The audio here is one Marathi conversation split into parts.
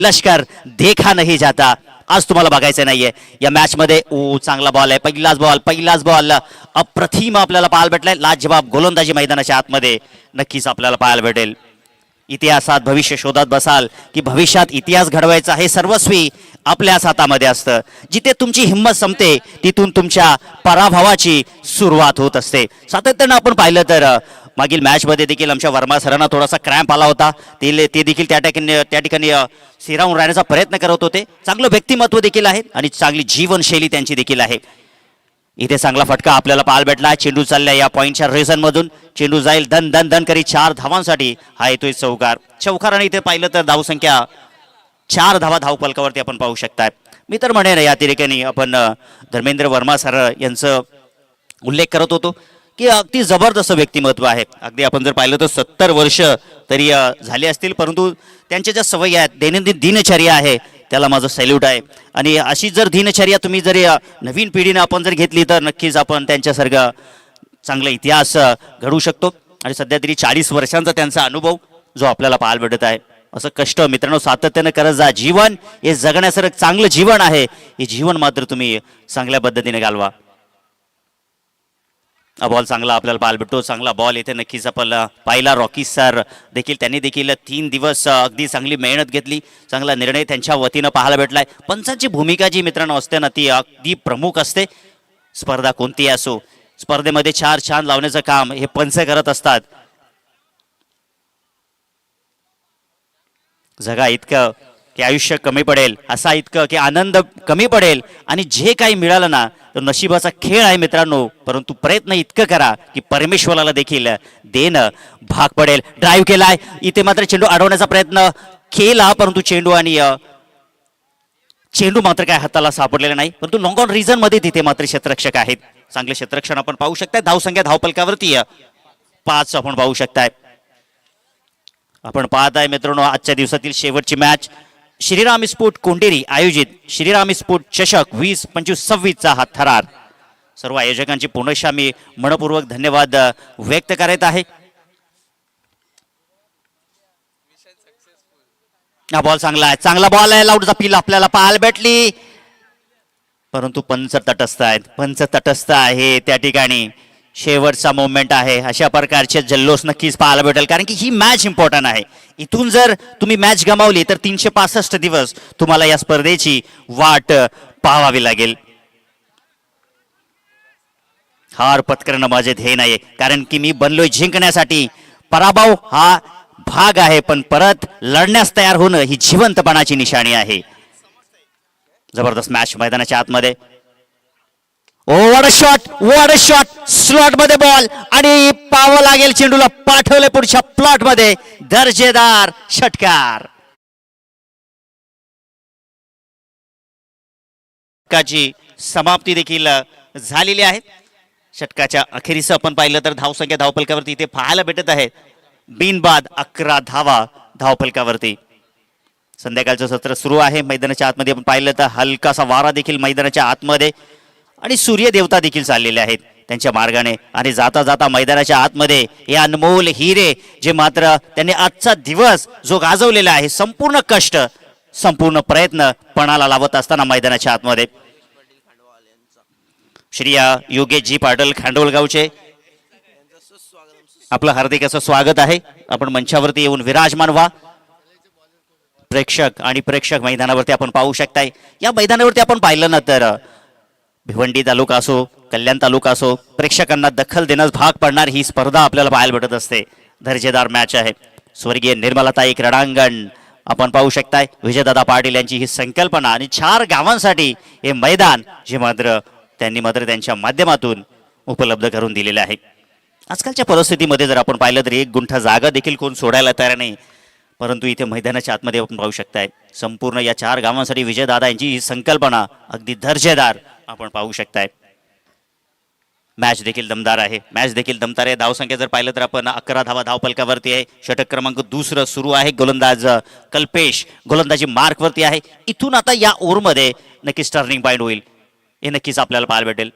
लष्कर देखा नहीं जाता आज तुम्हाला बघायचं नाहीये या मॅच मध्ये. चांगला बॉल आहे, पहिलाच बॉल अप्रतिम आपल्याला पाहायला भेटलाय. लाजवाब गोलंदाजी मैदानाच्या आतमध्ये नक्कीच आपल्याला पाहायला भेटेल. इतिहासात भविष्य शोधात बसाल की भविष्यात इतिहास घडवायचा हे सर्वस्वी आपल्याच हातामध्ये असतं. जिथे तुमची हिंमत संपते तिथून तुमच्या पराभवाची सुरुवात होत असते. सातत्यानं आपण पाहिलं तर मागील मॅच मध्ये देखील आमच्या वर्मा सरांना थोडासा क्रॅम्प आला होता. ते देखील त्या ठिकाणी स्थिरावून राहण्याचा प्रयत्न करत होते. चांगलं व्यक्तिमत्व देखील आहे आणि चांगली जीवनशैली त्यांची देखील आहे. इथे चांगला फटका आपल्याला पाहायला भेटला. चेंडू चाललाय या पॉईंटच्या रेझन मधून. चेंडू जाईल धन धन धन करी 4 धावांसाठी. हा येतोय चौकार आणि इथे पाहिलं तर धावसंख्या 4 धावा धावपलकावरती आपण पाहू शकताय. मी तर म्हणेन या ठिकाणी आपण धर्मेंद्र वर्मा सर यांचं उल्लेख करत होतो की अगदी जबरदस्त व्यक्तिमत्व आहे. अगदी आपण जर पाहिलं तर 70 वर्ष तरी झाले असतील, परंतु त्यांच्या ज्या सवयी आहेत, दैनंदिन दिनचर्या आहे, त्याला माझं सॅल्यूट आहे. आणि अशी जर दिनचर्या तुम्ही जर नवीन पिढीने आपण जर घेतली तर नक्कीच आपण त्यांच्यासारखा चांगला इतिहास घडवू शकतो. आणि सध्या तरी 40 वर्षांचा त्यांचा अनुभव जो आपल्याला पाहायला भेटत आहे. असं कष्ट मित्रांनो सातत्यानं करत जा. जीवन हे जगण्यासारखं चांगलं जीवन आहे. हे जीवन मात्र तुम्ही चांगल्या पद्धतीने घालवा. बॉल चांगला आपल्याला पाहायला भेटतो. चांगला बॉल इथे नक्कीच आपल्याला पाहिला. रॉकी सर देखील त्यांनी देखील 3 दिवस अगदी चांगली मेहनत घेतली. चांगला निर्णय त्यांच्या वतीनं पाहायला भेटलाय. पंचांची भूमिका जी मित्रांनो असते ना ती अगदी प्रमुख असते. स्पर्धा कोणतीही असो, स्पर्धेमध्ये 4 छान लावण्याचं काम हे पंच करत असतात. जगा इतकं की आयुष्य कमी पडेल, असा इतकं की आनंद कमी पडेल. आणि जे काही मिळालं ना तो नशिबाचा खेळ आहे मित्रांनो. परंतु प्रयत्न इतकं करा की परमेश्वराला देखील देणं भाग पडेल. ड्राईव्ह केलाय इथे मात्र चेंडू अडवण्याचा प्रयत्न केला, परंतु चेंडू मात्र काय हाताला सापडलेला नाही. परंतु लॉंग ऑन रिझन मध्ये तिथे मात्र क्षेत्ररक्षक आहेत. चांगले क्षेत्ररक्षण आपण पाहू शकताय. धावसंख्या धावपलकावरती 5 आपण पाहू शकताय. आपण पाहत आहे मित्रांनो आजच्या दिवसातील शेवटची मॅच श्रीराम स्पोर्ट कोंडेरी आयोजित श्रीराम स्पोर्ट चषक 20-25-26 हा थरार. सर्व आयोजकांची पुनश्च मी मनपूर्वक धन्यवाद व्यक्त करत आहे. हा बॉल चांगला बॉल आहे. लाऊडचा पील आपल्याला पाहायला भेटली, परंतु पंच तटस्थ आहे. त्या ठिकाणी शेवटचा मोमेंट आहे. अशा प्रकारचे जल्लोष नक्कीच पाहायला भेटेल, कारण की ही मॅच इम्पॉर्टंट आहे. इथून जर तुम्ही मॅच गमावली तर 365 दिवस तुम्हाला या स्पर्धेची वाट पाहावी लागेल. हार पत्करणं माझे ध्येय नाही, कारण की मी बनलोय जिंकण्यासाठी. पराभव हा भाग आहे, पण परत लढण्यास तयार होणं ही जिवंतपणाची निशाणी आहे. जबरदस्त मॅच मैदानाच्या आतमध्ये. व्हाट अ शॉट स्लॉट मध्ये बॉल आणि पाहावं लागेल. चेंडूला पाठवले पुढच्या प्लॉट मध्ये. दर्जेदार षटकार. षटकाची समाप्ती देखील झालेली आहे. षटकाच्या अखेरीस आपण पाहिलं तर धावसंख्या धावपलकावरती इथे पाहायला भेटत आहे. बिनबाद 11 धावा धावपलकावरती. संध्याकाळचं सत्र सुरू आहे. मैदानाच्या आतमध्ये आपण पाहिलं तर हलकासा वारा देखील मैदानाच्या आतमध्ये आणि सूर्य देवता देखील चाललेले आहेत त्यांच्या मार्गाने. आणि जाता जाता मैदानाच्या आतमध्ये हे अनमोल हिरे जे मात्र त्यांनी आजचा दिवस जो गाजवलेला आहे, संपूर्ण कष्ट संपूर्ण प्रयत्न पणाला लावत असताना मैदानाच्या आतमध्ये श्री योगेशजी पाटील खांडोळगावचे आपलं हार्दिक असं स्वागत आहे. आपण मंचावरती येऊन विराजमान व्हा. प्रेक्षक मैदानावरती आपण पाहू शकताय. या मैदानावरती आपण पाहिलं ना तर भिवंडी तालुका असो, कल्याण तालुका असो, प्रेक्षकांना दखल देण्यास भाग पडणार ही स्पर्धा आपल्याला पाहायला भेटत असते. दर्जेदार मॅच आहे. स्वर्गीय निर्मलाताई क्रीडांगण आपण पाहू शकताय. विजयदादा पाटील यांची ही संकल्पना आणि 4 गावांसाठी हे मैदान जे मात्र त्यांनी त्यांच्या माध्यमातून उपलब्ध करून दिलेले आहे. आजकालच्या परिस्थितीमध्ये जर आपण पाहिलं तर 1 गुंठा जागा देखील कोण सोडायला तयार नाही, परंतु इथे मैदानाच्या आतमध्ये आपण पाहू शकताय संपूर्ण या 4 गावांसाठी विजयदादा यांची ही संकल्पना अगदी दर्जेदार आपण पाहू शकताय. मॅच देखील दमदार आहे. धावसंख्या जर पाहिलं तर आपण 11 धावा धावपलकावरती आहे. षटक क्रमांक 2 सुरू आहे. गोलंदाज कल्पेश गोलंदाजी मार्क वरती आहे. इथून आता या ओव्हरमध्ये नक्कीच टर्निंग पॉईंट होईल हे नक्कीच आपल्याला पाहायला भेटेल.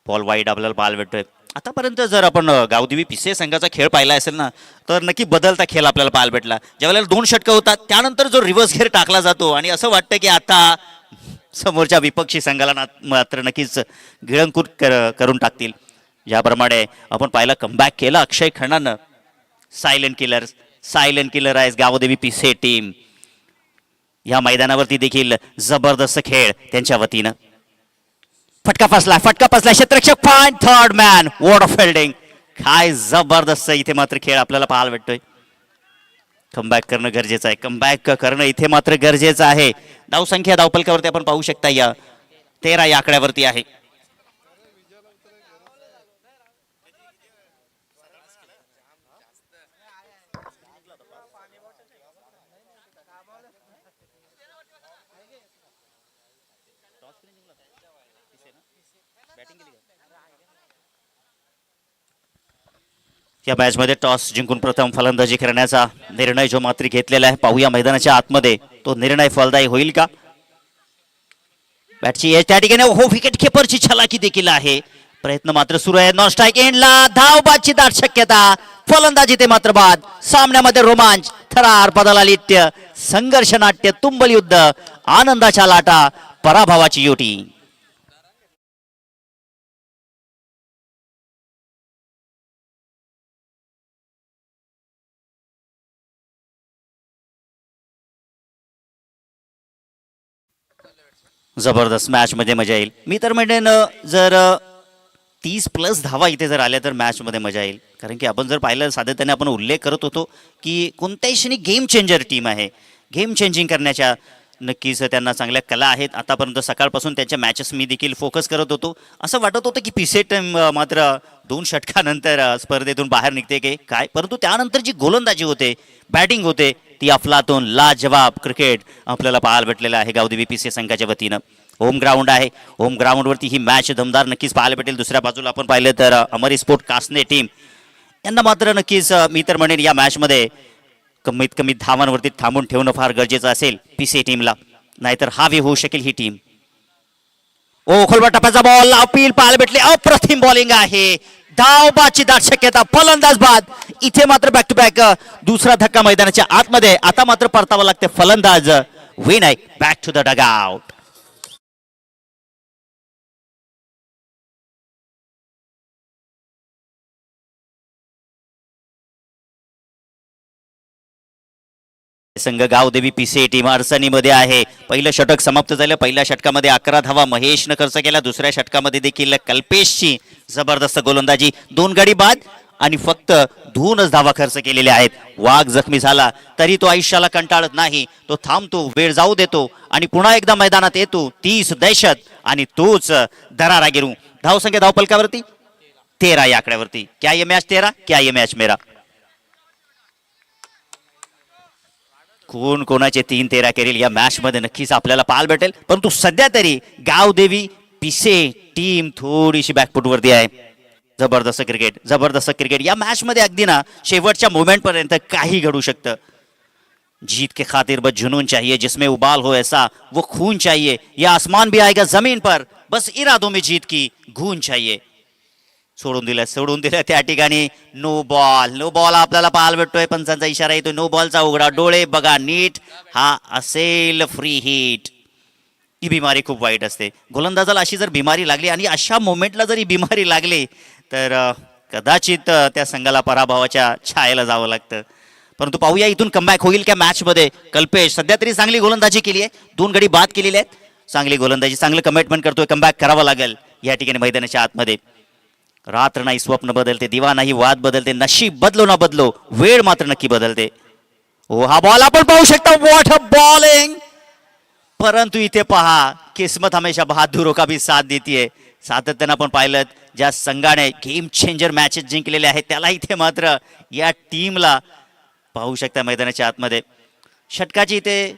बॉल वाईड आपल्याला पाहायला भेटतोय. आतापर्यंत जर आपण गावदेवी पिसे संघाचा खेळ पाहिला असेल ना, तर नक्की बदलता खेळ आपल्याला पाहायला भेटला. ज्यावेळेला 2 षटकं होतात त्यानंतर जो रिव्हर्स घेर टाकला जातो आणि असं वाटतं की आता समोरच्या विपक्षी संघाला मात्र नक्कीच गिळंकृत करून टाकतील. ज्याप्रमाणे आपण पाहिलं कमबॅक केला अक्षय खन्नानं. सायलेंट किलर आहे गावदेवी पिसे टीम. या मैदानावरती देखील जबरदस्त खेळ त्यांच्या वतीनं. फटका फसला क्षेत्ररक्षक fine third man what of fielding. काय जबरदस्त इथे मात्र खेळ आपल्याला पाहायला भेटतोय. कमबॅक करणं गरजेचं आहे. कमबॅक करणं इथे मात्र गरजेचं आहे. धावसंख्या धावपलकावरती आपण पाहू शकता या 13 या आकड्यावरती आहे. या मॅच मध्ये टॉस जिंकून प्रथम फलंदाजी करण्याचा निर्णय जो मात्र घेतलेला आहे. पाहूया मैदानाच्या आतमध्ये तो निर्णय फलदायी होईल का. बॅटची त्या ठिकाणी हो विकेट किपरची छलाकी देखील आहे. प्रयत्न मात्र सुरू आहे. नॉन स्ट्राईक एंडला धाव बादची दाट शक्यता. फलंदाजी ते मात्र बाद. सामन्यामध्ये रोमांच, थरार, पदाला लिट्य, संघर्ष नाट्य, तुंबल युद्ध, आनंदाच्या लाटा, पराभवाची युटी. जबरदस्त मॅच मध्ये मजा येईल. मी तर म्हणेन जर 30+ धावा इथे जर आल्या तर मॅच मध्ये मजा येईल. कारण की आपण जर पाहिलं सातत्याने आपण उल्लेख करत होतो की कोणत्याही क्षणी गेम चेंजर टीम आहे. गेम चेंजिंग करण्याच्या नक्कीच त्यांना चांगल्या कला आहेत. आतापर्यंत सकाळपासून त्यांच्या मॅचेस मी देखील फोकस करत होतो. असं वाटत होतं की पिसे टीम मात्र 2 षटकानंतर स्पर्धेतून बाहेर निघते की काय. परंतु त्यानंतर जी गोलंदाजी होते, बॅटिंग होते, ती अफलातून लाजवाब क्रिकेट आपल्याला पाहायला भेटलेलं आहे गावदेवी पिसे संघाच्या वतीनं. होम ग्राउंड आहे. होम ग्राउंडवरती ही मॅच दमदार नक्कीच पाहायला भेटेल. दुसऱ्या बाजूला आपण पाहिलं तर अमरी स्पोर्ट कासने टीम यांना मात्र नक्कीच मी तर म्हणेन या मॅचमध्ये कमीत कमी धावांवरती थांबून ठेवणं फार गरजेचं असेल पिसे टीमला. नाहीतर हावी होऊ शकेल ही टीम. ओ खोलवा टप्प्याचा बॉल अपील पाहायला भेटले. अप्रतिम बॉलिंग आहे. धावबाची दाट शक्यता. फलंदाज बाद. इथे मात्र बॅक टू बॅक दुसरा धक्का मैदानाच्या आतमध्ये. आता मात्र परतावं लागते. फलंदाज विन आहे. Back to the dugout. संघ गावदेवी पिसे टीम अडचणीमध्ये आहे. पहिलं षटक समाप्त झालं. पहिल्या षटकामध्ये 11 धावा महेशनं खर्च केला. दुसऱ्या षटकामध्ये देखील कल्पेशची जबरदस्त गोलंदाजी. 2 गडी बाद आणि फक्त 2च धावा खर्च केलेल्या आहेत. वाघ जखमी झाला तरी तो आयुष्याला कंटाळत नाही. तो थांबतो, वेळ जाऊ देतो आणि पुन्हा एकदा मैदानात येतो. 30 दहशत आणि तोच दरारा गिरू. धावसंख्या धावपलकावरती 13 या आकड्यावरती. क्या ये मॅच तेरा, क्या ये मॅच मेरा. कोण कोणाचे 3-13 करेल या मॅच मध्ये नक्कीच आपल्याला पाहायला भेटेल. परंतु सध्या तरी गावदेवी पिसे टीम थोडीशी बॅकफुटवरती आहे. जबरदस्त क्रिकेट या मॅच मध्ये. अगदी ना शेवटच्या मोमेंट पर्यंत काही घडू शकतं. जीत के खातिर बस जुनून चाहिए, जिसमें उबाल हो ऐसा वो खून चाहिए. या आसमान भी आएगा जमीन पर, बस इरादों में जीत की गूंज चाहिए. सोडून दिलं त्या ठिकाणी. नो बॉल आपल्याला पाहायला भेटतोय. पंचांचा इशारा येतो. नो बॉलचा उघडा डोळे बघा नीट. हा असेल फ्री हिट. ही बिमारी खूप वाईट असते. गोलंदाजाला अशी जर बिमारी लागली आणि अशा मोमेंटला जर ही बिमारी लागली तर कदाचित त्या संघाला पराभवाच्या छायेला जावं लागतं. परंतु पाहूया इथून कमबॅक होईल का मॅच मध्ये. कल्पेश सध्या तरी चांगली गोलंदाजी केली आहे. 2 गडी बाद केलेले आहेत. चांगली गोलंदाजी, चांगलं कमिटमेंट करतोय. कमबॅक करावं लागेल या ठिकाणी मैदानाच्या आतमध्ये. रात्र नाही स्वप्न बदलते, दिवा नाही वाद बदलते, नशीब बदलो ना बदलो, वेळ मात्र नक्की बदलते. ओ हा बॉल आपण पाहू शकता. What a bowling. परंतु इथे पहा किस्मत हमेशा बहादुरों का भी साथ देती है. सातत्यानं आपण पाहिलं ज्या संघाने गेम चेंजर मॅचेस जिंकलेले आहेत त्याला इथे मात्र या टीमला पाहू शकता मैदानाच्या आतमध्ये. षटकाची इथे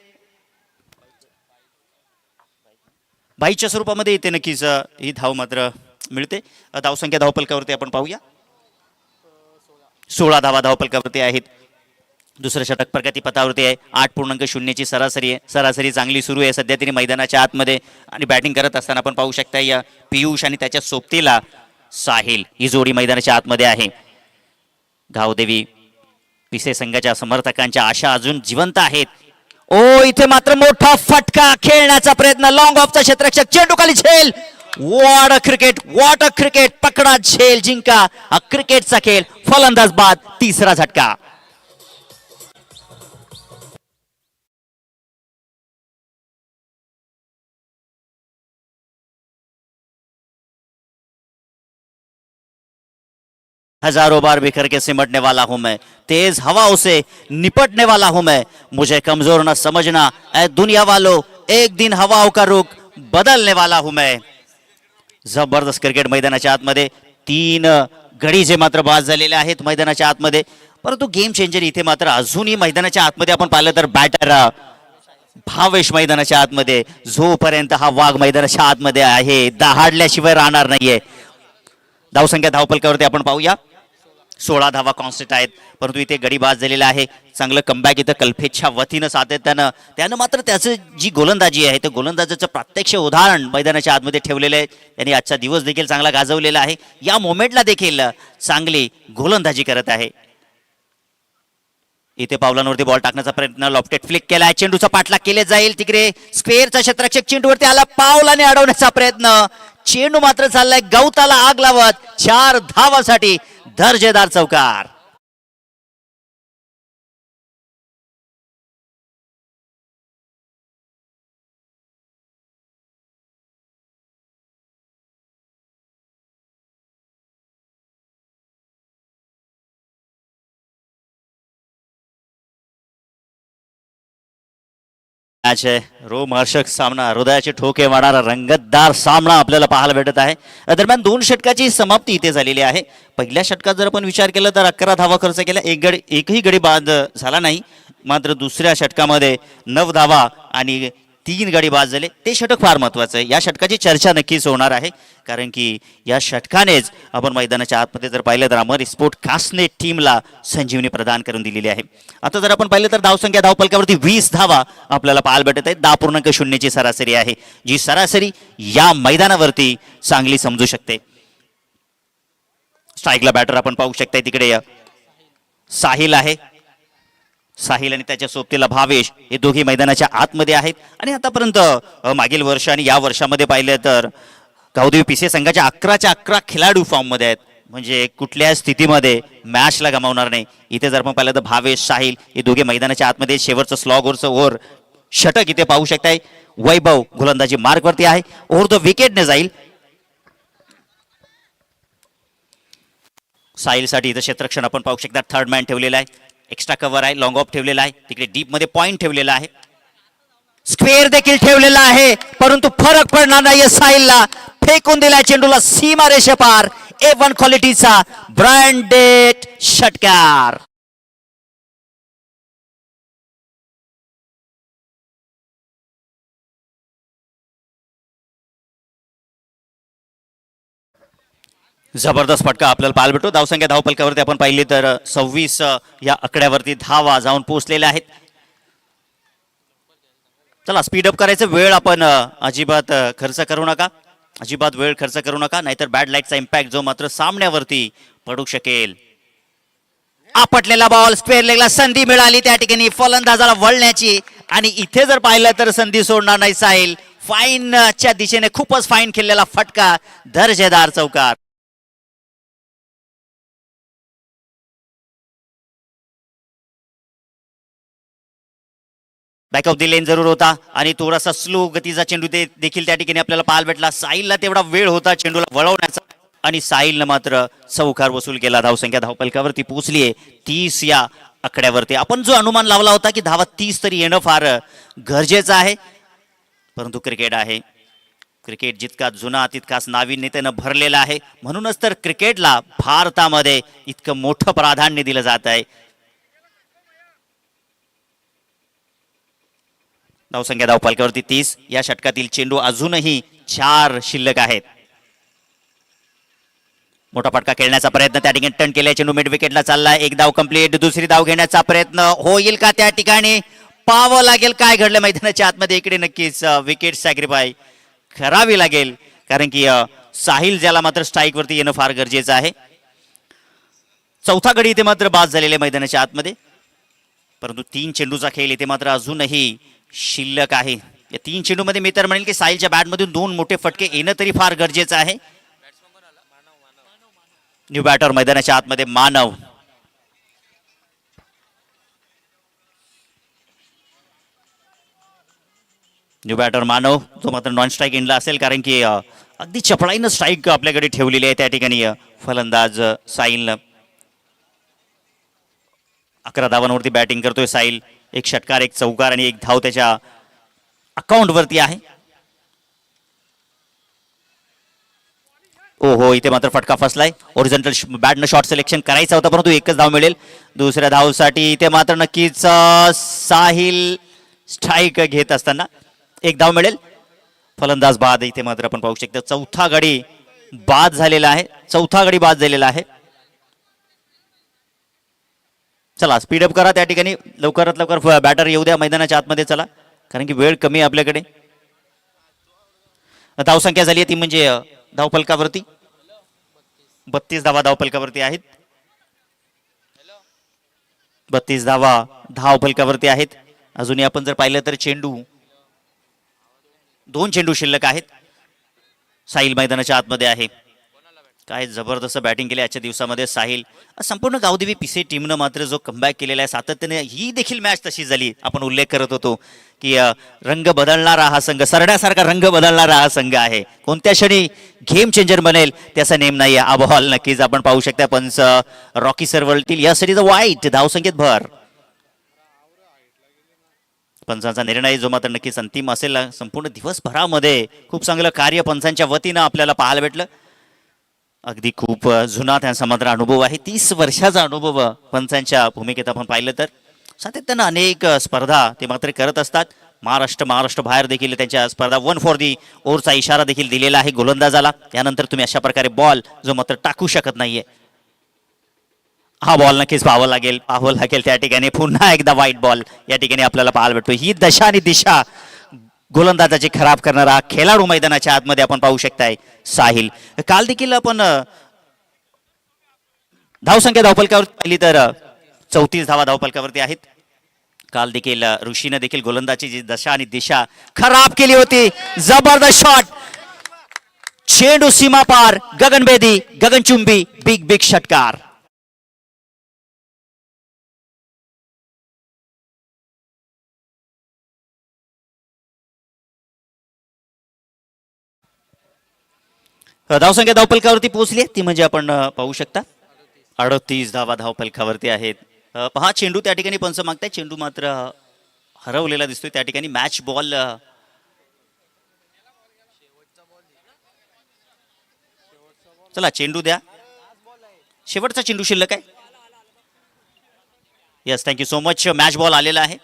बाईच्या स्वरूपामध्ये इथे नक्कीच ही धाव मात्र मिळते. धावसंख्या धावपलकावरती आपण पाहूया 16 धावा धावपलकावरती आहेत. दुसरं षटक प्रगतीपथावरती आहे. 8.0ची सरासरी आहे. सरासरी चांगली सुरू आहे सध्या तरी मैदानाच्या आतमध्ये. आणि बॅटिंग करत असताना आपण पाहू शकता या पियुष आणि त्याच्या सोबतीला साहिल ही जोडी मैदानाच्या आतमध्ये आहे. गावदेवी पिसे संघाच्या समर्थकांच्या आशा अजून जिवंत आहेत. ओ इथे मात्र मोठा फटका खेळण्याचा प्रयत्न, लॉंग ऑफचा क्षेत्ररक्षक, चेंडू खाली झेल. वॉट अ क्रिकेट, पकडा झेल जिंका. हा क्रिकेटचा खेळ, फलंदाज बाद, तिसरा झटका. हजारों बार बिखर के सिमटने वाला हूं मैं, तेज हवाओं से निपटने वाला हूं मैं, मुझे कमजोर न समझना ऐ दुनिया वालों, एक दिन हवाओं का रुख बदलने वाला हूं मैं. जबरदस्त क्रिकेट मैदानाच्या आतमध्ये 3 गडी जे मात्र बाद झालेले आहेत मैदानाच्या आतमध्ये. परंतु गेम चेंजर इथे मात्र अजूनही मैदानाच्या आतमध्ये आपण पाहिलं तर बॅटर भावेश मैदानाच्या आतमध्ये, जोपर्यंत हा वाघ मैदानाच्या आतमध्ये आहे दहाडल्याशिवाय राहणार नाहीये. धावसंख्या धावपलकावरती आपण पाहूया, 16 धावा कॉन्स्टंट आहेत. परंतु इथे गडी बाद झालेला आहे. चांगलं कमबॅक इथं कल्पेच्या वतीनं त्यानं मात्र त्याचं जी गोलंदाजी आहे त्या गोलंदाजाचं प्रत्यक्ष उदाहरण मैदानाच्या आतमध्ये ठेवलेलं आहे. त्यांनी आजचा दिवस देखील चांगला गाजवलेला आहे. या मोमेंटला देखील चांगली गोलंदाजी करत आहे. इथे पावलांवरती बॉल टाकण्याचा प्रयत्न, लॉफ्टेड फ्लिक केलाय, चेंडूचा पाठलाग केले जाईल. तिकडे स्क्वेअरचा क्षेत्ररक्षक चेंडूवरती आला, पावलाने अडवण्याचा प्रयत्न, चेंडू मात्र चाललाय गवताला आग लावत. 4 धावासाठी दर्जेदार चौकार. मॅच आहे, रोमहर्षक सामना, हृदयाचे ठोके मारणारा रंगतदार सामना आपल्याला पाहायला भेटत आहे. दरम्यान 2 षटकाची समाप्ती इथे झालेली आहे. पहिल्या षटकात जर आपण विचार केला तर 11 धावा खर्च केल्या, एकही गडी बाद झाला नाही. मात्र दुसऱ्या षटकामध्ये 9 धावा आणि 3 गडी बाद झाले. ते षटक फार महत्वाचं आहे. या षटकाची चर्चा नक्कीच होणार आहे, कारण की या षटकानेच आपण मैदानाच्या आतमध्ये जर पाहिलं तर अमर स्पोर्ट कास्टने टीमला संजीवनी प्रदान करून दिलेली आहे. आता जर आपण पाहिलं तर धावसंख्या धावपलकावरती 20 धावा आपल्याला पाहायला भेटत आहेत. 10.0 ची सरासरी आहे, जी सरासरी या मैदानावरती चांगली समजू शकते. स्ट्राईकला बॅटर आपण पाहू शकता, तिकडे साहिल आहे. साहिल आणि त्याच्या सोबतीला भावेश हे दोघे मैदानाच्या आतमध्ये आहेत. आणि आतापर्यंत मागील वर्ष आणि या वर्षामध्ये पाहिलं तर गावदेवी पिसे संघाच्या 11च्या 11 खेळाडू फॉर्म मध्ये आहेत. म्हणजे कुठल्याही स्थितीमध्ये मॅचला गमावणार नाही. इथे जर आपण पाहिलं तर भावेश, साहिल हे दोघे मैदानाच्या आतमध्ये. शेवटचं स्लॉगवरचं ओव्हर षटक इथे पाहू शकताय. वैभव गोलंदाजी मार्कवरती आहे, ओव्हर द विकेटने जाईल. साहिलसाठी इथं क्षेत्ररक्षण आपण पाहू शकता, थर्ड मॅन ठेवलेला आहे. एक्स्ट्रा कव्हर आहे, लॉंग ऑफ ठेवलेला आहे. तिकडे डीप मध्ये पॉइंट ठेवलेला आहे, स्क्वेअर देखील ठेवलेला आहे. परंतु फरक पडणार नाहीये. साहिलला फेकून दिला चेंडूला सीमा रेषेपार. A1 क्वालिटीचा ब्रँडेड षटकार. जबरदस्त फटका आपल्याला पाहायला भेटतो. धावसंख्या धावपलकावरती आपण पाहिली तर 26 या आकड्यावरती धावा जाऊन पोहोचलेल्या आहेत. चला स्पीडअप करायचं, वेळ आपण अजिबात खर्च करू नका, अजिबात वेळ खर्च करू नका, नाहीतर बॅड लाईटचा इम्पॅक्ट जो मात्र सामन्यावरती पडू शकेल. आपटलेला बॉल, स्क्वेअर लेगला संधी मिळाली त्या ठिकाणी फलंदाजाला वळण्याची. आणि इथे जर पाहिलं तर संधी सोडणार नाही साहिल. फाईनच्या दिशेने खूपच फाईन खेळलेला फटका, दर्जेदार चौकार. बॅकअप दी लेन जरूर होता आणि थोडासा स्लो गतीचा चेंडू देखील त्या ठिकाणी आपल्याला पाहायला भेटला. साहिलला तेवढा वेळ होता चेंडूला वळवण्याचा आणि साहिलनं मात्र चौकार वसूल केला. धावसंख्या धावपलकावरती पोहोचलीये 30 या आकड्यावरती. आपण जो अनुमान लावला होता की धावा 30 तरी येणं फार गरजेचं आहे, परंतु क्रिकेट आहे, क्रिकेट जितका जुना तितकाच नाविन्यतेनं भरलेला आहे. म्हणूनच तर क्रिकेटला भारतामध्ये इतकं मोठं प्राधान्य दिलं जात आहे. धावसंख्या धावपलकावरती 30. या षटकातील चेंडू अजूनही 4 शिल्लक आहेत. मोठा फटका खेळण्याचा प्रयत्न त्या ठिकाणी टर्न केलाय, चेंडू मिड विकेटला चाललाय. एक धाव कंप्लीट. दुसरी धाव घेण्याचा प्रयत्न होईल का त्या ठिकाणी? पाहावं लागेल काय घडलं मैदानाच्या आतमध्ये. इकडे नक्कीच विकेट सॅक्रिफाय करावी लागेल, कारण की साहिल ज्याला मात्र स्ट्राईक वरती येणं फार गरजेचं आहे. चौथा गडी इथे मात्र बाद झालेले मैदानाच्या आतमध्ये, परंतु 3 चेंडूचा खेळ इथे मात्र अजूनही शिल्लक आहे. या 3 चेंडूमध्ये मी तर म्हणेल की साहिलच्या बॅटमधून 2 मोठे फटके येणं तरी फार गरजेचं आहे. न्यू बॅटर मैदानाच्या आतमध्ये मानव. न्यू बॅटर मानव जो मात्र नॉन स्ट्राईक इनला असेल, कारण की अगदी चपळाईनं स्ट्राईक आपल्याकडे ठेवलेली आहे त्या ठिकाणी फलंदाज साहिलनं. 11 धावांवरती बॅटिंग करतोय साहिल. 1 षटकार 1 चौकार आणि 1 धाव त्याच्या अकाउंटवरती आहे. ओहो, इथे मात्र फटका फसलाय. ओरिजिनल बॅटनं शॉट सिलेक्शन करायचं होतं, परंतु 1च धाव मिळेल. दुसऱ्या धावसाठी इथे मात्र नक्कीच साहिल स्ट्राईक घेत असताना 1 धाव मिळेल. फलंदाज बाद. इथे मात्र आपण पाहू शकता चौथा गडी बाद झालेला आहे. चौथा गडी बाद झालेला आहे. चला स्पीडअप करा त्या ठिकाणी, लवकरात लवकर बॅटर येऊ द्या मैदानाच्या आतमध्ये. चला, कारण की वेळ कमी आहे आपल्याकडे. धावसंख्या झाली आहे ती म्हणजे धावफलकावरती 32 धावा धावफलकावरती आहेत. 32 धावा धावफलकावरती आहेत. अजूनही आपण जर पाहिलं तर 2 चेंडू शिल्लक आहेत. साहिल मैदानाच्या आतमध्ये आहे. काय जबरदस्त बॅटिंग केली आजच्या दिवसामध्ये साहिल. संपूर्ण गावदेवी पिसे टीमनं मात्र जो कमबॅक केलेला आहे सातत्याने, ही देखील मॅच तशी झाली. आपण उल्लेख करत होतो की रंग बदलणारा हा संघ, सरण्यासारखा रंग बदलणारा हा संघ आहे. कोणत्या क्षणी गेम चेंजर बनेल त्याचा नेम नाही आहे. बॉल नक्कीच आपण पाहू शकता. पंच रॉकी सर वळतील यासाठी वाईट धावसंख्येत भर. पंचांचा निर्णय जो मात्र नक्कीच अंतिम असेल. संपूर्ण दिवसभरामध्ये खूप चांगलं कार्य पंचांच्या वतीनं आपल्याला पाहायला भेटलं. अगदी खूप जुना त्यांचा मात्र अनुभव आहे. 30 वर्षाचा अनुभव पंचांच्या भूमिकेत आपण पाहिलं तर. सातत्यानं अनेक स्पर्धा ते मात्र करत असतात. महाराष्ट्र बाहेर देखील त्यांच्या स्पर्धा 1 फॉर दी ओव्हरचा इशारा देखील दिलेला आहे गोलंदाजाला. त्यानंतर तुम्ही अशा प्रकारे बॉल जो मात्र टाकू शकत नाहीये. हा बॉल नक्कीच पाहावं लागेल त्या ठिकाणी. पुन्हा एकदा वाईट बॉल या ठिकाणी आपल्याला पाहायला भेटतो. ही दशा आणि दिशा गोलंदाजाची खराब करणारा खेळाडू मैदानाच्या आतमध्ये आपण पाहू शकताय साहिल. काल देखील आपण धावसंख्या धावफलकावर पाहिली तर 34 धावा धावफलकावरती आहेत. काल देखील ऋषीने देखील गोलंदाजी जी दशा आणि दिशा खराब केली होती. जबरदस्त शॉट, चेंडू सीमा पार, गगनभेदी गगनचुंबी बिग षटकार. धावसंख्या धावफलकावरती पोहोचली ती म्हणजे आपण पाहू शकता 38 धावा धावफलकावरती आहेत. पहा चेंडू त्या ठिकाणी पंच मागताय. चेंडू मात्र हरवलेला दिसतोय त्या ठिकाणी. मॅच बॉल चला चेंडू द्या. शेवटचा चेंडू शिल्लक आहे. Yes, thank you so much. Match ball आलेला आहे.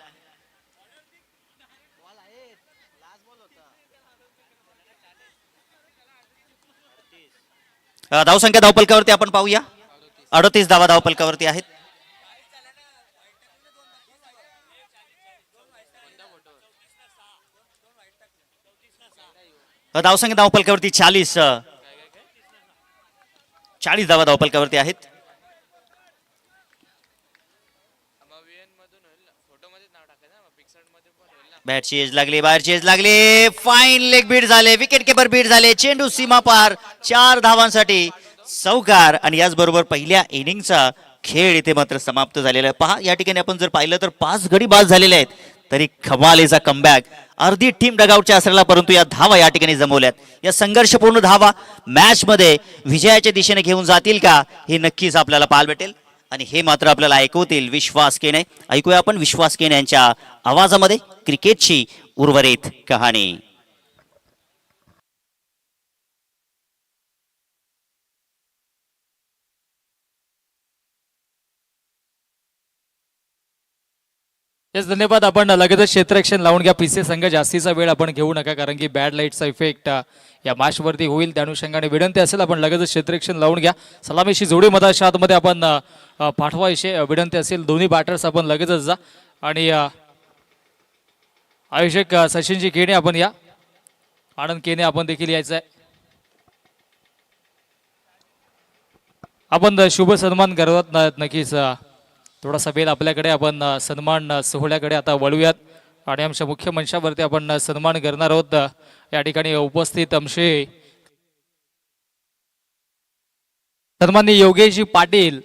धावसंख्या धावफलकावरती आपण पाहूया 38 धावा धावफलकावरती आहेत. धावसंख्या धावफलकावरती 40 धावा धावफलकावरती आहेत. बॅटची एज लागली, बाहेरची एज लागली. फाईन लेग बीट झाले, विकेट किपर बीट झाले. चेंडू सीमा पार, 4 धावांसाठी चौकार. आणि याचबरोबर पहिल्या इनिंगचा खेळ इथे मात्र समाप्त झालेला आहे. पहा या ठिकाणी आपण जर पाहिलं तर 5 गडी बाद झालेले आहेत, तरी कमालीचा कमबॅक. अर्धी टीम डगआउटच्या असलेला, परंतु या धावा या ठिकाणी जमवल्यात. या संघर्षपूर्ण धावा मॅच मध्ये विजयाच्या दिशेने घेऊन जातील का हे नक्कीच आपल्याला पाहायला भेटेल. आणि हे मात्र आपल्याला ऐकवतील विश्वास केने. ऐकूया आपण विश्वास केने यांच्या आवाजामध्ये क्रिकेटची उर्वरित कहाणी. येस, धन्यवाद. आपण लगेचच क्षेत्ररक्षण लावून घ्या. पीसी संघ जास्तीचा वेळ आपण घेऊ नका, कारण की बॅड लाईटचा इफेक्ट या मॅचवरती होईल. त्या अनुषंगाने विनंती असेल आपण लगेचच क्षेत्ररक्षण लावून घ्या. सलामीशी जोडी मधाच्या आतमध्ये आपण पाठवायचे विनंती असेल. दोन्ही बॅटर्स आपण लगेचच जा. आणि आयोजक सचिनजी केने आपण या. आनंद केने आपण देखील यायचं आहे. आपण शुभ सन्मान करत नक्कीच थोडासा वेळ आपल्याकडे आपण सन्मान सोहळ्याकडे आता वळूयात आणि आमच्या मुख्य मंचावरती आपण सन्मान करणार आहोत या ठिकाणी उपस्थित आमचे सन्माननीय योगेशजी पाटील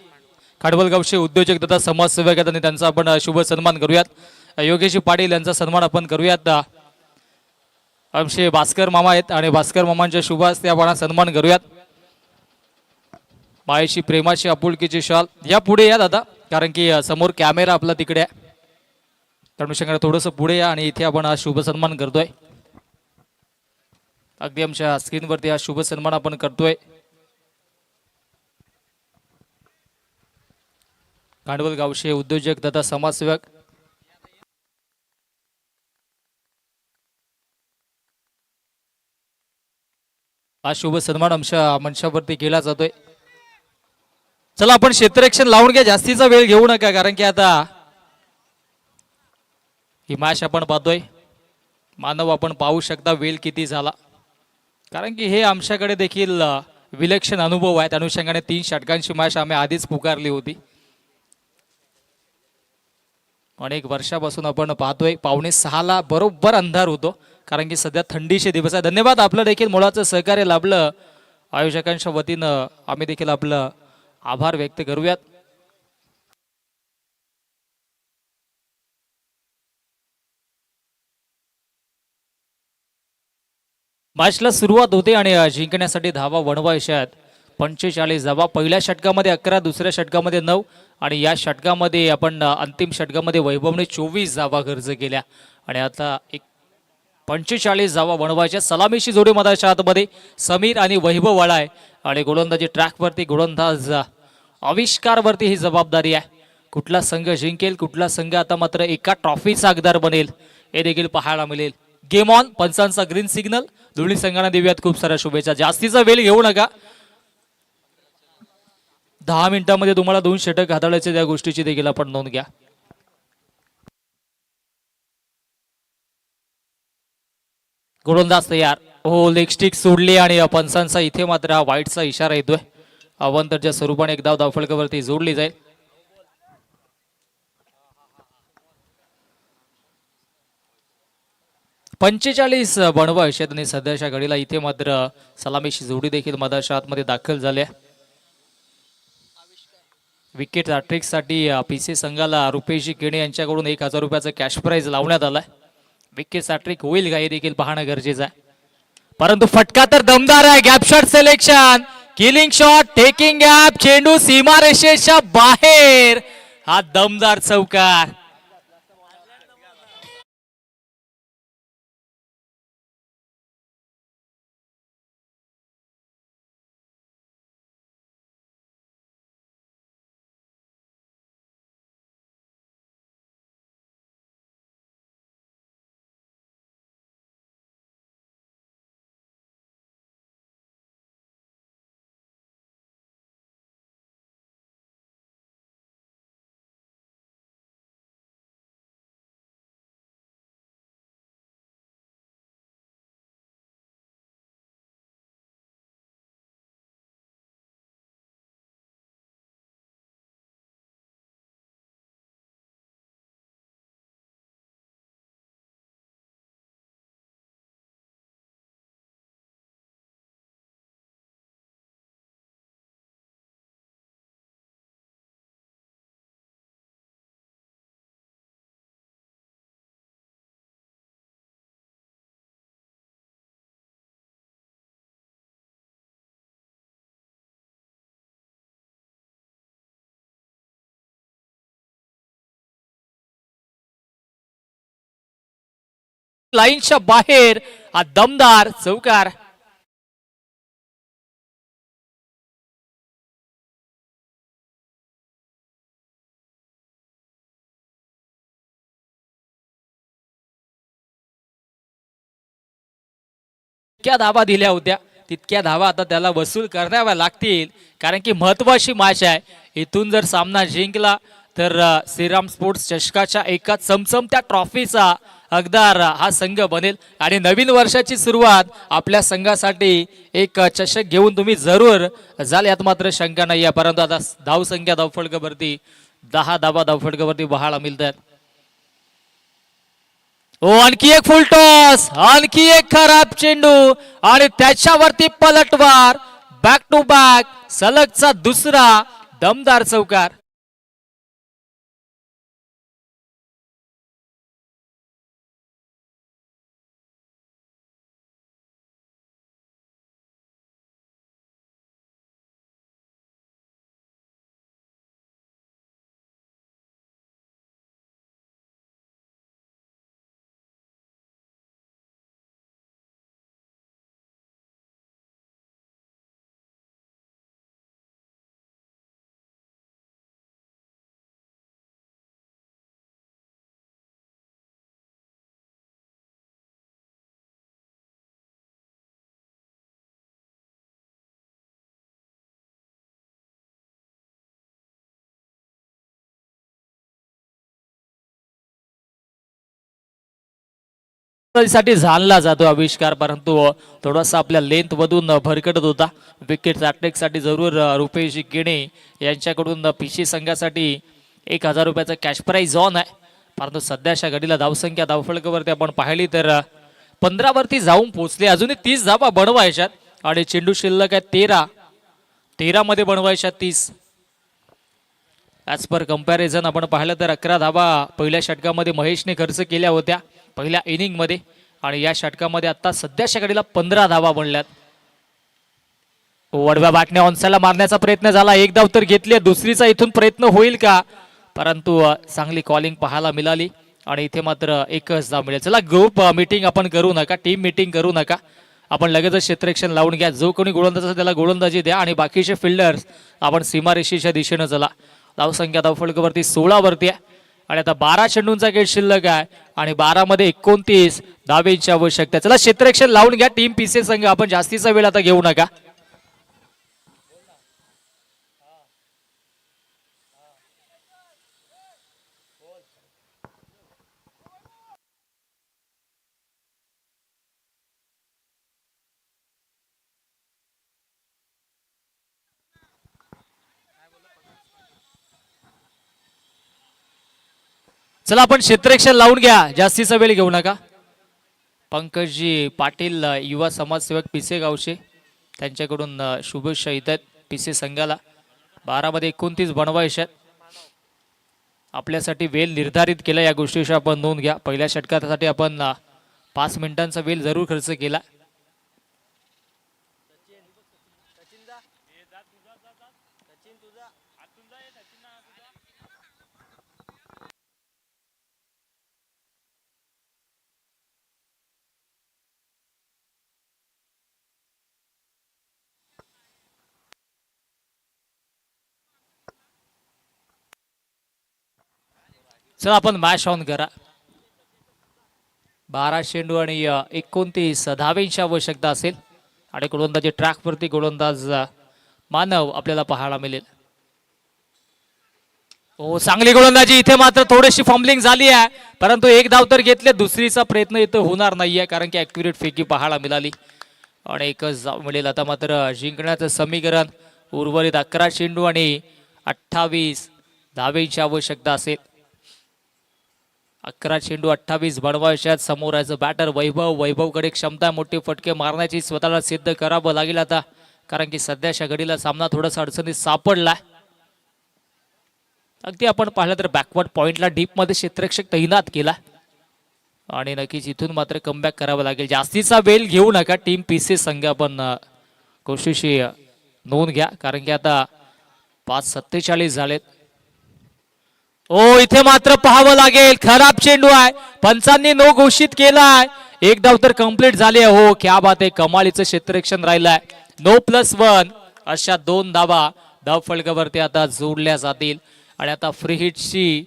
खाडवलगावचे उद्योजक तथा समाजसेवक आहेत आणि त्यांचा आपण शुभ सन्मान करूयात। योगेशजी पाटील यांचा सन्मान आपण करूयात। आमचे भास्कर मामा आहेत आणि भास्कर मामांच्या शुभ हस्ते आपण सन्मान करूयात। मायेची प्रेमाची आपुलकीची शाल या पुढे या दादा, कारण की समोर कॅमेरा आपला तिकडे आहे, त्यानुसार थोडंसं पुढे या आणि इथे आपण हा शुभ सन्मान करतोय। अगदी आमच्या स्क्रीनवरती हा शुभ सन्मान आपण करतोय। खांडवल गावचे उद्योजक तथा समाजसेवक हा शुभ सन्मान आमच्या मंचावरती केला जातोय। चला आपण क्षेत्ररक्षण लावून घ्या, जास्तीचा वेळ घेऊ नका, कारण की आता ही मॅच आपण पाहतोय। मानव आपण पाहू शकता वेळ किती झाला, कारण की हे आमच्याकडे देखील विलक्षण अनुभव आहे। त्या अनुषंगाने 3 षटकांची मॅच आम्ही आधीच पुकारली होती। अनेक वर्षापासून आपण पाहतोय 5:45 बरोबर अंधार होतो, कारण की सध्या थंडीचे दिवस आहे। धन्यवाद, आपलं देखील मुलाचं सहकार्य लाभलं। आयोजकांच्या वतीनं आम्ही देखील आपलं आभार व्यक्त करूयात। मॅचला सुरुवात होते आणि जिंकण्यासाठी धावा बनवायच्या आहेत। 45 धावा पहिल्या षटकामध्ये 11, दुसऱ्या षटकामध्ये 9 आणि या षटकामध्ये आपण अंतिम षटकामध्ये वैभवने 24 धावा खर्च केल्या आणि आता 45 धावा बनवायच्या। सलामीची जोडी मधाच्या आतमध्ये समीर आणि वैभव वाळा आहे आणि गोलंदाजी ट्रॅकवरती गोलंदाज आविष्कारवरती ही जबाबदारी आहे। कुठला संघ जिंकेल, कुठला संघ आता मात्र एका ट्रॉफीचा हकदार बनेल हे देखील पाहायला मिळेल। गेम ऑन, पंचांचा ग्रीन सिग्नल। दोन्ही संघांना देऊयात खूप साऱ्या शुभेच्छा। जास्तीचा वेळ घेऊ नका, 10 मिनिटांमध्ये तुम्हाला 2 षटक हाताळायचे, त्या गोष्टीची देखील आपण नोंद घ्या। गोलंदाज तयार, हो लेग स्टिक सोडली आणि पंचांचा इथे मात्र हा वाईटचा इशारा येतोय। अवंतरच्या स्वरूपाने एक धाव धावफलकावरती जोडली जाईल। पंचेचाळीस बनवायचे आणि सध्याच्या घडीला इथे मात्र सलामीची जोडी देखील मधाच्या आतमध्ये दाखल झाल्या। विकेट हॅट्रिकसाठी पीसी संघाला रुपेशजी केणे यांच्याकडून 1000 रुपयाचा कॅश प्राइज लावण्यात आलाय। विकेट हॅट्रिक होईल का हे देखील पाहणं गरजेचं आहे, परंतु फटका तर दमदार आहे। Gap shot selection, killing shot, taking gap, चेंडू सीमारेषेच्या बाहेर, हा दमदार चौकार। लाईनच्या बाहेर हा दमदार चौकार। जितक्या धावा दिल्या होत्या तितक्या धावा आता त्याला वसूल कराव्या लागतील, कारण की महत्वाची मॅच आहे। इथून जर सामना जिंकला तर श्रीराम स्पोर्ट्स चषकाच्या एका चमचमत्या ट्रॉफीचा हकदार हा संघ बनेल आणि नवीन वर्षाची सुरुवात आपल्या संघासाठी एक चषक घेऊन तुम्ही जरूर जाल, यात मात्र शंका नाही आहे. परंतु आता धावसंख्या धावफलकावरती 10 धावा धावफलकावरती बहाळा मिळतात. ओ आणखी एक फुल टॉस, आणखी एक खराब चेंडू आणि त्याच्यावरती पलटवार. बॅक टू बॅक सलगचा दुसरा दमदार चौकार. साठी झाला जातो आविष्कार, परंतु थोडासा आपल्या लेंथ मधून भरकटत होता. विकेट साठी जरूर रुपेश गिणे यांच्याकडून पीसी संघासाठी 1000 रुपयाचा कॅश प्राइज ऑन आहे. परंतु सध्याच्या घडीला धावसंख्या धावफलकावरती आपण पाहिली तर 15 वरती जाऊन पोहोचले. अजूनही 30 धावा बनवायच्यात आणि चेंडू शिल्लक आहे 13 मध्ये बनवायच्या 30. ॲज पर कम्पॅरिझन आपण पाहिलं तर 11 धावा पहिल्या षटकामध्ये महेशने खर्च केल्या होत्या पहिल्या इनिंग मध्ये आणि या षटकामध्ये आता सध्याच्या घडीला 15 धावा बनल्यात. वडव्या बॅटने ऑनसाईडला मारण्याचा प्रयत्न झाला, एक धाव तर घेतली, दुसरीचा इथून प्रयत्न होईल का, परंतु चांगली कॉलिंग पाहायला मिळाली आणि इथे मात्र एकच धाव मिळेल. चला ग्रुप मीटिंग आपण करू नका, टीम मीटिंग करू नका, आपण लगेचच क्षेत्ररक्षण लावून घ्या. जो कोणी गोलंदाज असेल त्याला गोलंदाजी द्या आणि बाकीचे फिल्डर्स आपण सीमारेषेच्या दिशेनं चला. धावसंख्या धावफलकावरती 16 वरती आहे आणि आता 12 चेंडूंचा खेळ शिल्लक आहे आणि 12 मध्ये 29 धावेची आवश्यकता. चला क्षेत्ररक्षण लावून घ्या टीम पीसी संघ, आपण जास्तीचा वेळ आता घेऊ नका. चला आपण क्षेत्ररक्षण लावून घ्या, जास्तीचा वेळ घेऊ नका. पंकजजी पाटील युवा समाजसेवक पिसे गावचे त्यांच्याकडून शुभेच्छा येत आहेत पिसे संघाला. 12 मध्ये 29 बनवायचे आपल्यासाठी वेळ निर्धारित केला, या गोष्टीची आपण नोंद घ्या. पहिल्या षटकासाठी आपण 5 मिनिटांचा वेळ जरूर खर्च केला. चला आपण मॅच ऑन करा. 12 चेंडू आणि 29 धावेची आवश्यकता असेल आणि गोलंदाजी ट्रॅकवरती गोलंदाज मानव आपल्याला पाहायला मिळेल. हो चांगली गोलंदाजी, इथे मात्र थोडीशी फॉम्बलिंग झाली आहे, परंतु एक धाव तर घेतले, दुसरीचा प्रयत्न इथं होणार नाहीये कारण की ॲक्युरेट फेकी पाहायला मिळाली आणि एकच धाव मिळेल. आता मात्र जिंकण्याचं समीकरण उर्वरित 11 चेंडू आणि 28 धावेची आवश्यकता असेल. 11 चेंडू 28 बनवायच्यात. समोराचं बॅटर वैभवकडे क्षमता, मोठे फटके मारण्याची स्वतःला सिद्ध करावं लागेल आता कारण की सध्याच्या घडीला सामना थोडासा अडचणीत सापडला. अगदी आपण पाहिलं तर बॅकवर्ड पॉइंटला डीप मध्ये क्षेत्ररक्षक तैनात केला आणि नक्कीच इथून मात्र कमबॅक करावं लागेल. जास्तीचा वेळ घेऊ नका टीम पीसी संघ, आपण कोशिशी नोंद घ्या कारण की आता 5:47 झालेत. ओ इथे मात्र पाहावं लागेल, खराब चेंडू आहे, पंचांनी नो घोषित केलाय, एक धाव तर कंप्लीट झाली आहे. हो क्या बात आहे, कमालीचं क्षेत्ररक्षण राहिलंय. नो +1 अशा 2 धावा धावफलकावरती आता जोडल्या जातील आणि आता फ्री हिटची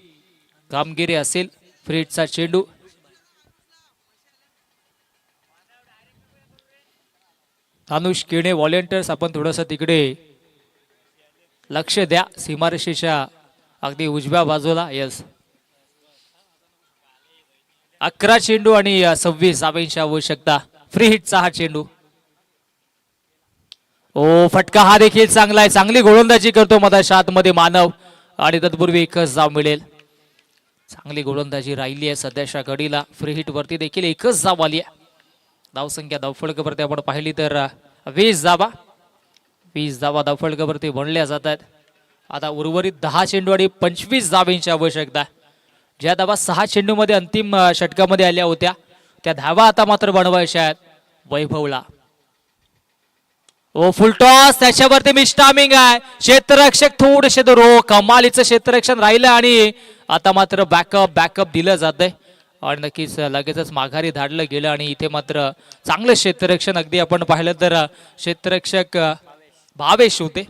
कामगिरी असेल. फ्री हिटचा चेंडू अनुष किणे व्हॉलेंटियर्स, आपण थोडंसं तिकडे लक्ष द्या, सीमारेषेच्या अगदी उजव्या बाजूला. यस, 11 चेंडू आणि 26 धावांची आवश्यकता. फ्री हिटचा हा चेंडू. ओ फटका हा देखील चांगला आहे. चांगली गोलंदाजी करतो मधाच्या आतमध्ये मानव आणि तत्पूर्वी एकच धाव मिळेल. चांगली गोलंदाजी राहिली आहे सध्याच्या घडीला. फ्री हिट वरती देखील एकच धाव आली आहे. धावसंख्या धावफलकावरती आपण पाहिली तर 20 धावा. 20 धावा धावफलकावरती बनल्या जातात. आता उर्वरित 10 चेंडू आणि 25 धावांची आवश्यकता. ज्या धावा 6 चेंडूमध्ये अंतिम षटकामध्ये आल्या होत्या त्या धावा आता मात्र बनवायच्या आहेत वैभवला. ओ फुल टॉस, त्याच्यावरती मिस टायमिंग आहे. क्षेत्ररक्षक थोडेसे रो कमालीचं क्षेत्ररक्षण राहिलं आणि आता मात्र बॅकअप दिलं जातंय आणि नक्कीच लगेचच माघारी धाडलं गेलं आणि इथे मात्र चांगलं क्षेत्ररक्षण. अगदी आपण पाहिलं तर क्षेत्ररक्षक भावेश होते.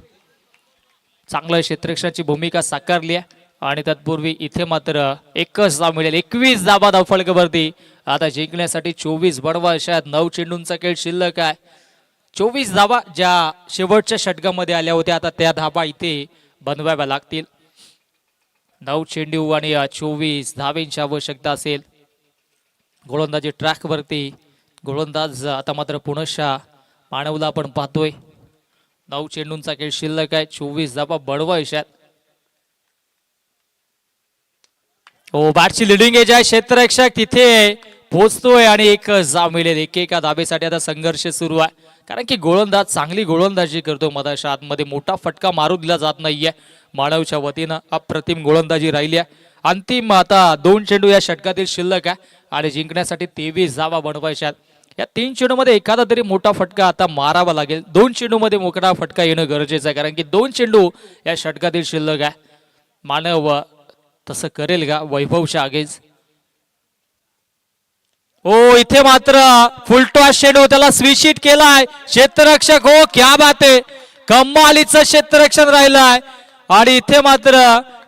चांगलं क्षेत्ररक्षणाची भूमिका साकारली आहे आणि तत्पूर्वी इथे मात्र एकच धाव मिळेल. 21 धावा धावफलकावरती. आता जिंकण्यासाठी 24 बनवायच्या आहेत. 9 चेंडूंचा खेळ शिल्लक आहे. 24 धावा ज्या शेवटच्या षटकामध्ये आल्या होत्या आता त्या धावा इथे बनवाव्या लागतील. 9 चेंडू आणि 24 धावांची आवश्यकता असेल. गोलंदाजी ट्रॅक वरती गोलंदाज आता मात्र पुनश्च मानवला आपण पाहतोय. 9 चेंडूंचा खेळ शिल्लक आहे. 24 धावा बनवायच्या. हो बॅटची लिडिंग एज आहे. क्षेत्ररक्षक तिथे पोहोचतोय आणि एक धाव मिळेल. एकेका धावेसाठी आता संघर्ष सुरू आहे कारण की गोलंदाज चांगली गोलंदाजी करतो. मधाच्या आतमध्ये मोठा फटका मारू दिला जात नाहीये मानवच्या वतीनं. अप्रतिम गोलंदाजी राहिली आहे. अंतिम आता 2 चेंडू या षटकातील शिल्लक आहे आणि जिंकण्यासाठी 23 धावा बनवायच्या. या 3 चेंडूमध्ये एखादा तरी मोठा फटका आता मारावा लागेल. 2 चेंडूमध्ये मोठा फटका येणं गरजेचं आहे कारण की 2 चेंडू या षटकातील शिल्लक आहे. मानव तसं करेल का वैभवच्या आगेच? हो इथे मात्र फुलटॉस चेंडू, त्याला स्विच हिट केलाय क्षेत्ररक्षक. हो क्या बात आहे, कमालीचं क्षेत्ररक्षण राहिलंय आणि इथे मात्र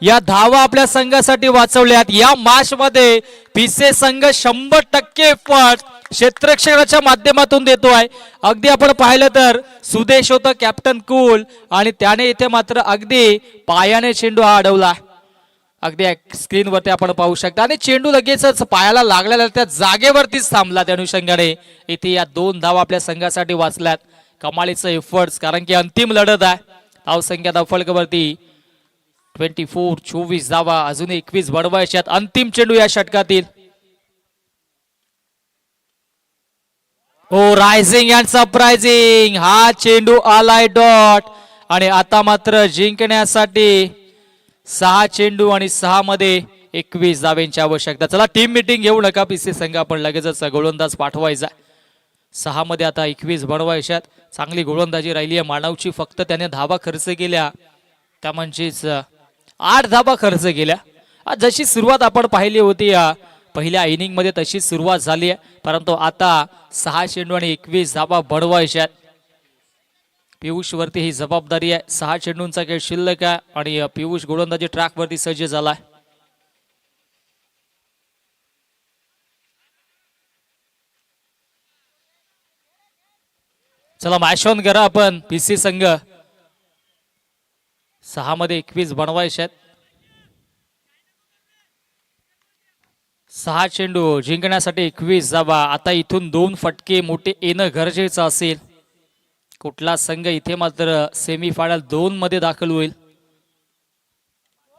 या धावा आपल्या संघासाठी वाचवल्यात. या मॅच मध्ये पिसे संघ 100% पट क्षेत्ररक्षणाच्या माध्यमातून देतोय. अगदी आपण पाहिलं तर सुदेश होतं कॅप्टन कूल आणि त्याने इथे मात्र अगदी पायाने चेंडू हा अडवला. अगदी स्क्रीनवरती आपण पाहू शकता आणि चेंडू लगेचच पायाला लागलेला त्या जागेवरतीच थांबला. त्या अनुषंगाने इथे या 2 धावा आपल्या संघासाठी वाचल्यात. कमालीचं एफर्ट्स कारण की अंतिम लढत आहे. धावसंख्या धावफलकावरती 24. 24 धावा अजून 21 बनवायच्यात. अंतिम चेंडू या षटकातील. हो रायझिंग अँड सरप्राइझिंग हा चेंडू आलाय डॉट आणि आता मात्र जिंकण्यासाठी 6 चेंडू आणि 6 मध्ये 21 धावांची आवश्यकता. चला टीम मीटिंग घेऊ नका पीसी संघ, आपण लगेचच गोलंदाज पाठवायचा. 6 मध्ये आता 21 बनवायच्यात. चांगली गोलंदाजी राहिली आहे मानवची. फक्त त्याने धावा खर्च केल्या त्या म्हणजेच 8 धावा खर्च केल्या. जशी सुरुवात आपण पाहिली होती पहिल्या इनिंग मध्ये तशी सुरुवात झाली आहे परंतु आता 6 चेंडू आणि 21 धावा बनवायच्यात. पियुष वरती ही जबाबदारी आहे. 6 चेंडूंचा खेळ शिल्लक आहे आणि पियुष गोलंदाजी ट्रॅक वरती सज्ज झालाय. चला मॅच ऑन करा आपण. पीसी संघ 6 मध्ये 21 बनवायचे आहेत. 6 चेंडू जिंकण्यासाठी 21 धावा. आता इथून 2 फटके मोठे येणं गरजेचं असेल. कुठला संघ इथे मात्र सेमीफायनल 2 मध्ये दाखल होईल.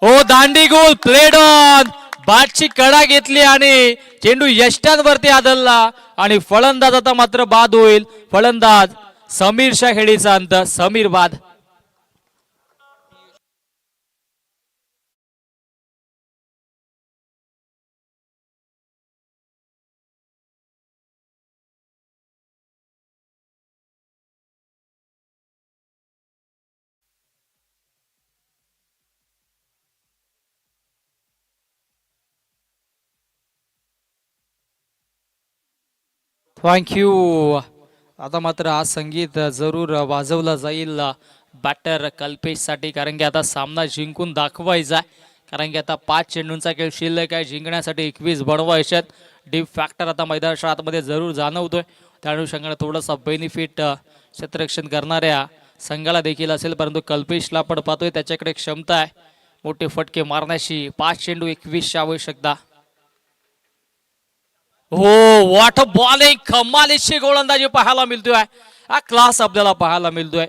ओ दांडी गोल प्लेड ऑन. बॅटची कडा घेतली आणि चेंडू यष्ट्यांवरती आदळला आणि फलंदाज आता मात्र बाद होईल. फलंदाज समीर शाखेडीचा अंत. समीर बाद. थँक्यू. आता मात्र हा संगीत जरूर वाजवला जाईल बॅटर कल्पेशसाठी कारण की आता सामना जिंकून दाखवायचा आहे. कारण की आता 5 चेंडूंचा खेळ शिल्लक आहे. जिंकण्यासाठी 21 बनवायच्यात. डीप फॅक्टर आता मैदानाच्या आतमध्ये जरूर जाणवतोय. त्या अनुषंगाने थोडासा बेनिफिट क्षेत्ररक्षण करणाऱ्या संघाला देखील असेल परंतु कल्पेशला आपण पाहतोय त्याच्याकडे क्षमता आहे. मोठे फटके मारण्याची 5 चेंडू 21 आवश्यकता. हो, व्हॉट अ बॉलिंग, कमालीची गोलंदाजी पाहायला मिळतोय. हा क्लास आपल्याला पाहायला मिळतोय.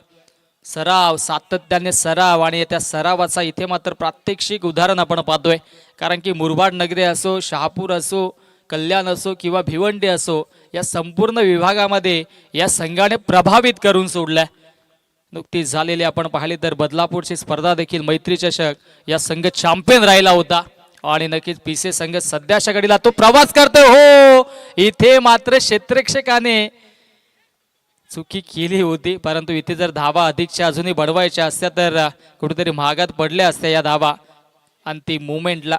सराव, सातत्याने सराव आणि त्या सरावाचा इथे मात्र प्रात्यक्षिक उदाहरण आपण पाहतोय. कारण की मुरबाड नगरी असो, शहापूर असो, कल्याण असो किंवा भिवंडी असो, या संपूर्ण विभागामध्ये या संघाने प्रभावित करून सोडलाय. नुकतीच झालेली आपण पाहिली तर बदलापूरची स्पर्धा देखील मैत्री चषक या संघ चॅम्पियन राहिला होता. आणि नक्कीच पीसे संघ सध्याच्या घडीला तो प्रवास करतोय. हो, इथे मात्र क्षेत्ररक्षकाने चुकी केली होती, परंतु इथे जर धावा अधिकच्या अजूनही बनवायच्या असत्या तर कुठेतरी महागात पडल्या असत्या या धावा अंतिम मुवमेंटला.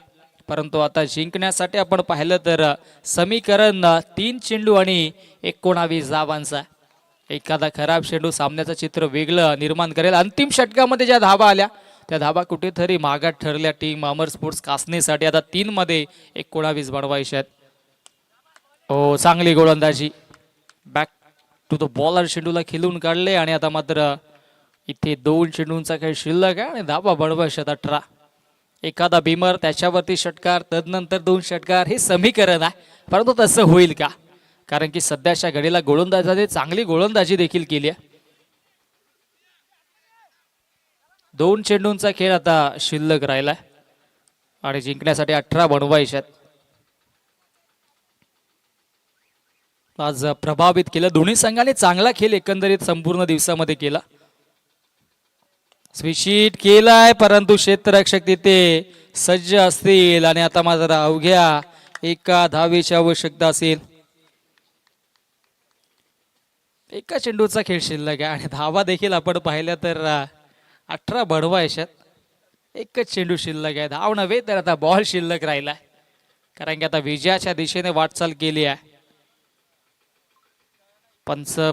परंतु आता जिंकण्यासाठी आपण पाहिलं तर समीकरण 3 चेंडू आणि 19 धावांचा. एखादा खराब चेंडू सामन्याचं चित्र वेगळं निर्माण करेल. अंतिम षटकामध्ये ज्या धावा आल्या त्या धावा कुठेतरी महागात ठरल्या टीम अमर स्पोर्ट्स कासनेसाठी. आता 3 मध्ये 19 बनवायचे आहेत. हो, चांगली गोलंदाजी, बॅक टू द बॉलर चेंडूला खिलून काढले आणि आता मात्र इथे 2 चेंडूंचा काही शिल्लक आहे आणि धावा बनवायचे 18. एखादा बिमर, त्याच्यावरती षटकार, तदनंतर 2 षटकार, हे समीकरण आहे. परंतु तसं होईल का? कारण की सध्याच्या घडीला गोलंदाजाने चांगली गोलंदाजी देखील केली आहे. 2 चेंडूंचा खेळ आता शिल्लक राहिलाय आणि जिंकण्यासाठी 18 बनवायचे आहेत. आज प्रभावित केलं दोन्ही संघाने. चांगला खेळ एकंदरीत संपूर्ण दिवसामध्ये केला. स्विशीट केलाय, परंतु क्षेत्ररक्षक तिथे सज्ज असतील आणि आता मात्र अवघ्या 1 धावेची आवश्यकता असेल. 1 चेंडूचा खेळ शिल्लक आहे आणि धावा देखील आपण पाहिल्या तर 18 बनवायच्यात. 1 चेंडू शिल्लक आहे. धाव नव्हे तर आता बॉल शिल्लक राहिलाय. कारण की आता विजयाच्या दिशेने वाटचाल केली आहे.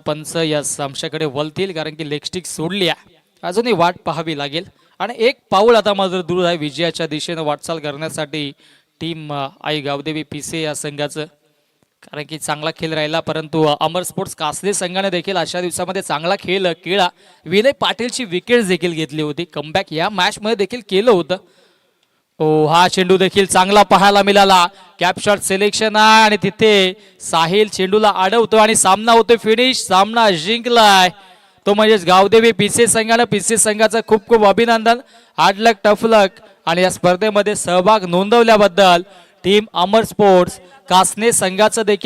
पंच या आमच्याकडे वलतील कारण की लेगस्टिक सोडली आहे. अजूनही वाट पाहावी लागेल आणि 1 पाऊल आता मात्र दूर आहे विजयाच्या दिशेने वाटचाल करण्यासाठी टीम आई गावदेवी पीसे या संघाचं. कारण की चांगला खेळ राहिला, परंतु अमर स्पोर्ट्स कासले संघाने देखील अशा दिवसामध्ये चांगला खेळ केला. विनय पाटीलची विकेट देखील घेतली होती. कमबॅक या मॅच मध्ये देखील केलं होतं. ओ, हा चेंडू देखील चांगला पाहायला मिळाला. कॅपशॉट सिलेक्शन आहे आणि तिथे साहिल चेंडूला अडवतो आणि सामना होतो फिनिश. सामना जिंकलाय तो म्हणजेच गावदेवी पीसे संघानं. पीसे संघाचं खूप खूप अभिनंदन. हार्ड लक, टफ लक आणि या स्पर्धेमध्ये सहभाग नोंदवल्याबद्दल टीम अमर स्पोर्ट्स कासने संघाचं देखील